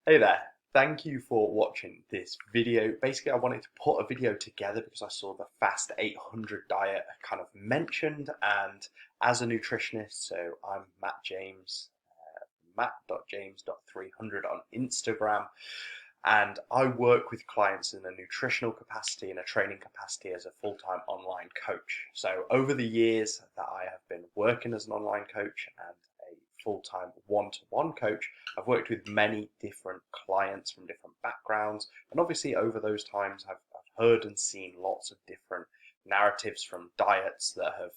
Hey there, thank you for watching this video. Basically, I wanted to put a video together because I saw the Fast 800 diet kind of mentioned, and as a nutritionist, so I'm Matt James, matt.james.300 on Instagram, and I work with clients in a nutritional capacity and a training capacity as a full-time online coach. So over the years that I have been working as an online coach and a full-time one-to-one coach, I've worked with many different clients from different backgrounds, and obviously over those times I've heard and seen lots of different narratives from diets that have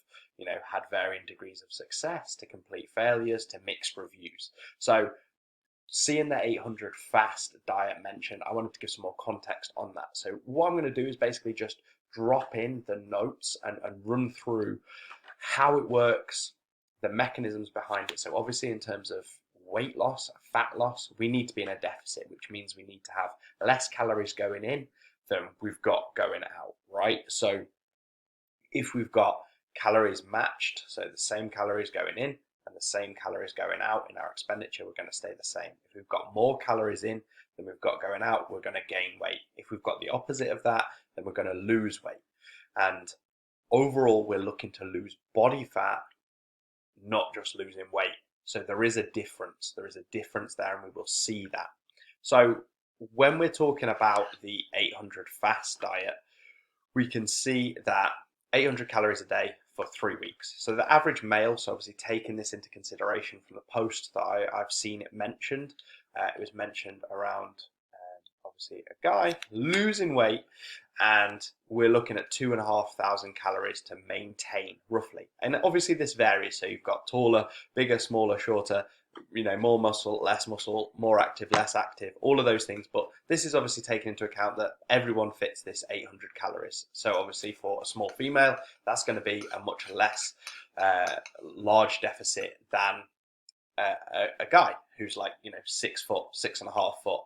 had varying degrees of success to complete failures to mixed reviews. So seeing the 800 fast diet mentioned, I wanted to give some more context on that. So what I'm going to do is basically just drop in the notes and run through how it works, the mechanisms behind it. So obviously in terms of weight loss, fat loss, we need to be in a deficit, which means we need to have less calories going in than we've got going out, right? So if we've got calories matched, so the same calories going in and the same calories going out in our expenditure, we're going to stay the same. If we've got more calories in than we've got going out, we're going to gain weight. If we've got the opposite of that, then we're going to lose weight. And overall, we're looking to lose body fat, not just losing weight. So there is a difference. There is a difference there, and we will see that. So when we're talking about the 800 fast diet, we can see that 800 calories a day for 3 weeks. So the average male, so obviously taking this into consideration from the post that I've seen it mentioned, it was mentioned around obviously a guy losing weight, and we're looking at 2,500 calories to maintain roughly. And obviously this varies. So you've got taller, bigger, smaller, shorter, more muscle, more active, less active, all of those things. But this is obviously taking into account that everyone fits this 800 calories. So obviously for a small female, that's going to be a much less large deficit than a guy who's like 6 foot, 6.5 foot,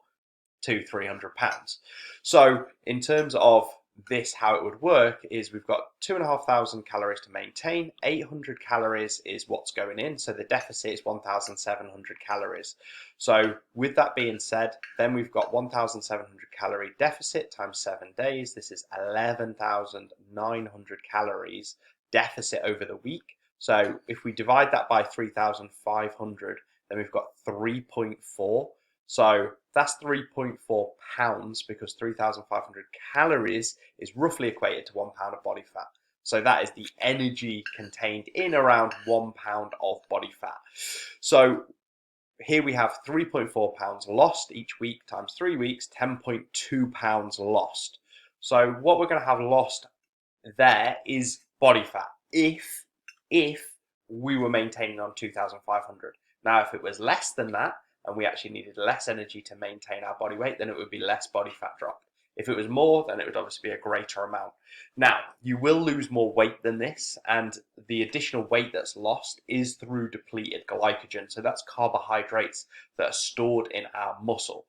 300 pounds. So in terms of this, how it would work is we've got 2,500 calories to maintain. 800 calories is what's going in, so the deficit is 1,700 calories. So with that being said, then we've got 1,700 calorie deficit times 7 days. This is 11,900 calories deficit over the week. So if we divide that by 3,500, then we've got 3.4. So that's 3.4 pounds, because 3,500 calories is roughly equated to 1 pound of body fat. So that is the energy contained in around 1 pound of body fat. So here we have 3.4 pounds lost each week times 3 weeks, 10.2 pounds lost. So what we're going to have lost there is body fat if we were maintaining on 2,500. Now, if it was less than that, and we actually needed less energy to maintain our body weight, then it would be less body fat drop. If it was more, then it would obviously be a greater amount. Now, you will lose more weight than this, and the additional weight that's lost is through depleted glycogen. So that's carbohydrates that are stored in our muscle.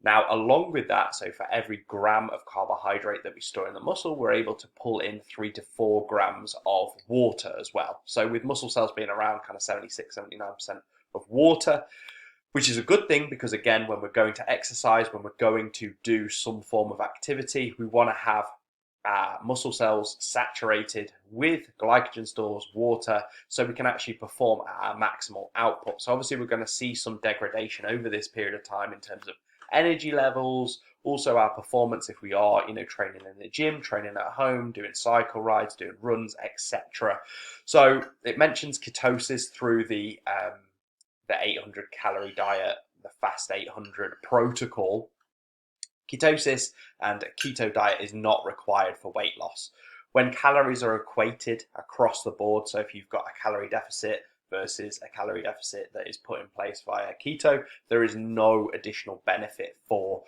Now, along with that, so for every gram of carbohydrate that we store in the muscle, we're able to pull in 3 to 4 grams of water as well. So with muscle cells being around kind of 76, 79% of water, which is a good thing, because again, when we're going to exercise, when we're going to do some form of activity, we want to have muscle cells saturated with glycogen stores, water, so we can actually perform at our maximal output. So obviously we're going to see some degradation over this period of time in terms of energy levels, also our performance if we are training in the gym, training at home, doing cycle rides, doing runs, etc. So it mentions ketosis through the 800 calorie diet, the Fast 800 protocol. Ketosis and a keto diet is not required for weight loss. When calories are equated across the board, so if you've got a calorie deficit versus a calorie deficit that is put in place via keto, there is no additional benefit for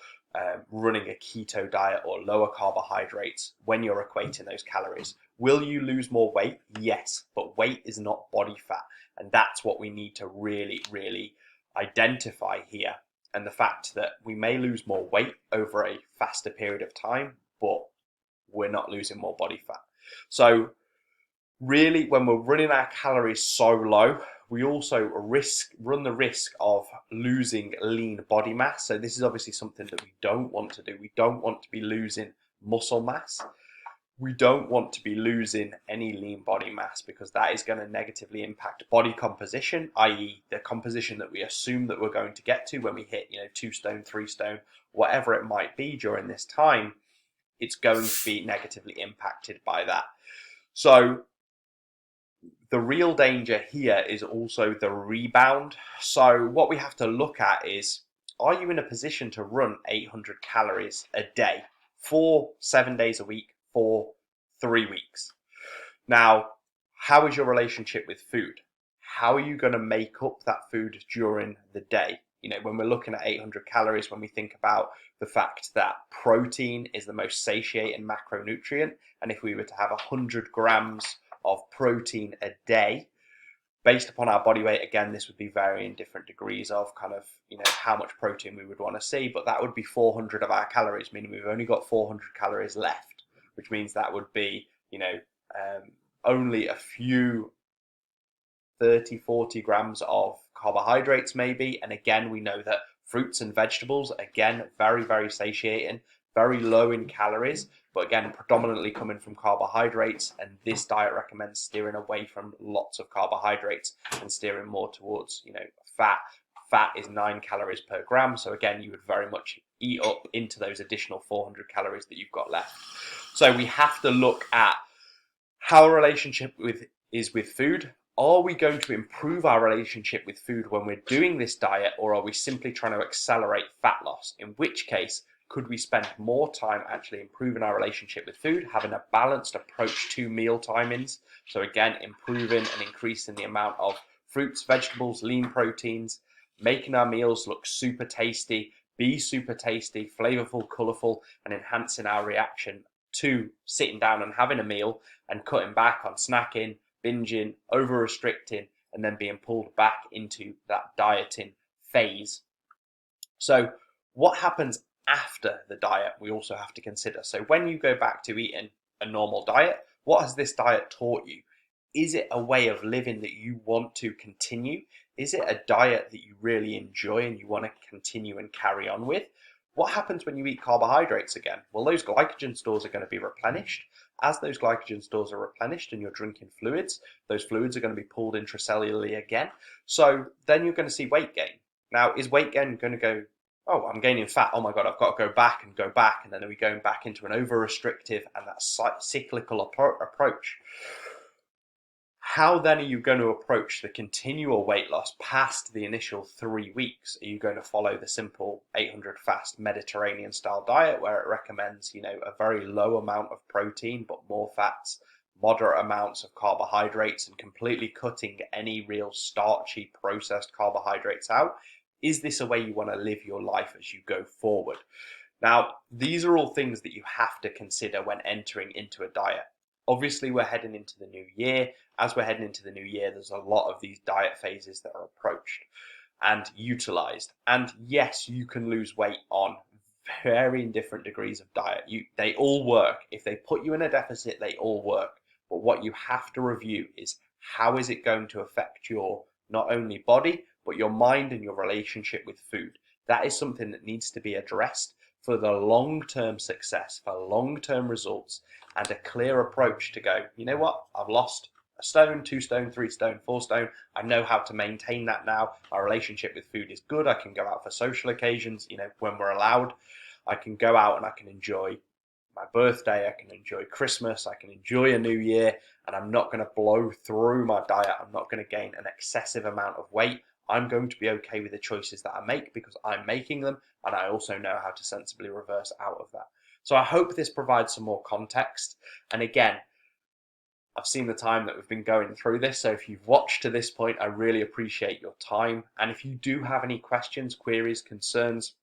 running a keto diet or lower carbohydrates when you're equating those calories. Will you lose more weight? Yes, but weight is not body fat. And that's what we need to really, really identify here. And the fact that we may lose more weight over a faster period of time, but we're not losing more body fat. So really, when we're running our calories so low, we also run the risk of losing lean body mass. So this is obviously something that we don't want to do. We don't want to be losing muscle mass. We don't want to be losing any lean body mass, because that is going to negatively impact body composition, i.e. the composition that we assume that we're going to get to when we hit 2 stone, 3 stone, whatever it might be during this time. It's going to be negatively impacted by that. So the real danger here is also the rebound. So what we have to look at is, are you in a position to run 800 calories a day for 7 days a week for 3 weeks? Now, how is your relationship with food? How are you going to make up that food during the day? When we're looking at 800 calories, when we think about the fact that protein is the most satiating macronutrient, and if we were to have 100 grams of protein a day, based upon our body weight, again, this would be varying different degrees of kind of, how much protein we would want to see, but that would be 400 of our calories, meaning we've only got 400 calories left, which means that would be, only a few 30-40 grams of carbohydrates maybe. And again, we know that fruits and vegetables, again, very, very satiating, very low in calories, but again, predominantly coming from carbohydrates. And this diet recommends steering away from lots of carbohydrates and steering more towards, fat. Fat is 9 calories per gram. So again, you would very much eat up into those additional 400 calories that you've got left. So we have to look at how our relationship is with food. Are we going to improve our relationship with food when we're doing this diet, or are we simply trying to accelerate fat loss? In which case, could we spend more time actually improving our relationship with food, having a balanced approach to meal timings? So again, improving and increasing the amount of fruits, vegetables, lean proteins, making our meals look super tasty, be super tasty, flavorful, colorful, and enhancing our reaction to sitting down and having a meal, and cutting back on snacking, binging, over restricting, and then being pulled back into that dieting phase. So what happens after the diet, we also have to consider. So when you go back to eating a normal diet, what has this diet taught you? Is it a way of living that you want to continue? Is it a diet that you really enjoy and you want to continue and carry on with? What happens when you eat carbohydrates again? Well, those glycogen stores are going to be replenished. As those glycogen stores are replenished and you're drinking fluids, those fluids are going to be pulled intracellularly again. So then you're going to see weight gain. Now, is weight gain going to go, oh, I'm gaining fat, oh my God, I've got to go back, and then are we going back into an over-restrictive and that cyclical approach? How then are you going to approach the continual weight loss past the initial 3 weeks? Are you going to follow the simple 800 fast Mediterranean style diet where it recommends, a very low amount of protein but more fats, moderate amounts of carbohydrates, and completely cutting any real starchy processed carbohydrates out? Is this a way you want to live your life as you go forward? Now, these are all things that you have to consider when entering into a diet. Obviously, we're heading into the new year. As we're heading into the new year, there's a lot of these diet phases that are approached and utilized. And yes, you can lose weight on varying different degrees of diet. They all work. If they put you in a deficit, they all work. But what you have to review is, how is it going to affect your not only body, but your mind and your relationship with food? That is something that needs to be addressed for the long-term success, for long-term results, and a clear approach to go, you know what, I've lost a stone, 2 stone, 3 stone, 4 stone. I know how to maintain that now. My relationship with food is good. I can go out for social occasions, when we're allowed. I can go out and I can enjoy my birthday, I can enjoy Christmas, I can enjoy a new year, and I'm not going to blow through my diet. I'm not going to gain an excessive amount of weight. I'm going to be okay with the choices that I make because I'm making them, and I also know how to sensibly reverse out of that. So I hope this provides some more context. And again, I've seen the time that we've been going through this, so if you've watched to this point, I really appreciate your time. And if you do have any questions, queries, concerns,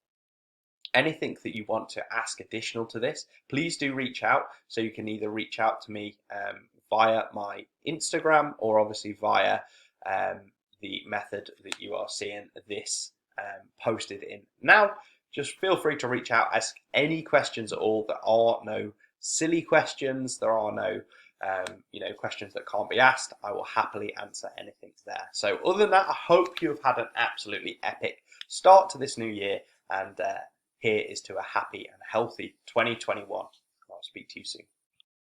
anything that you want to ask additional to this, please do reach out. So you can either reach out to me via my Instagram, or obviously via the method that you are seeing this posted in now. Just feel free to reach out, ask any questions at all. There are no silly questions. There are no questions that can't be asked, I will happily answer anything there. So other than that, I hope you have had an absolutely epic start to this new year, and here is to a happy and healthy 2021. I'll speak to you soon.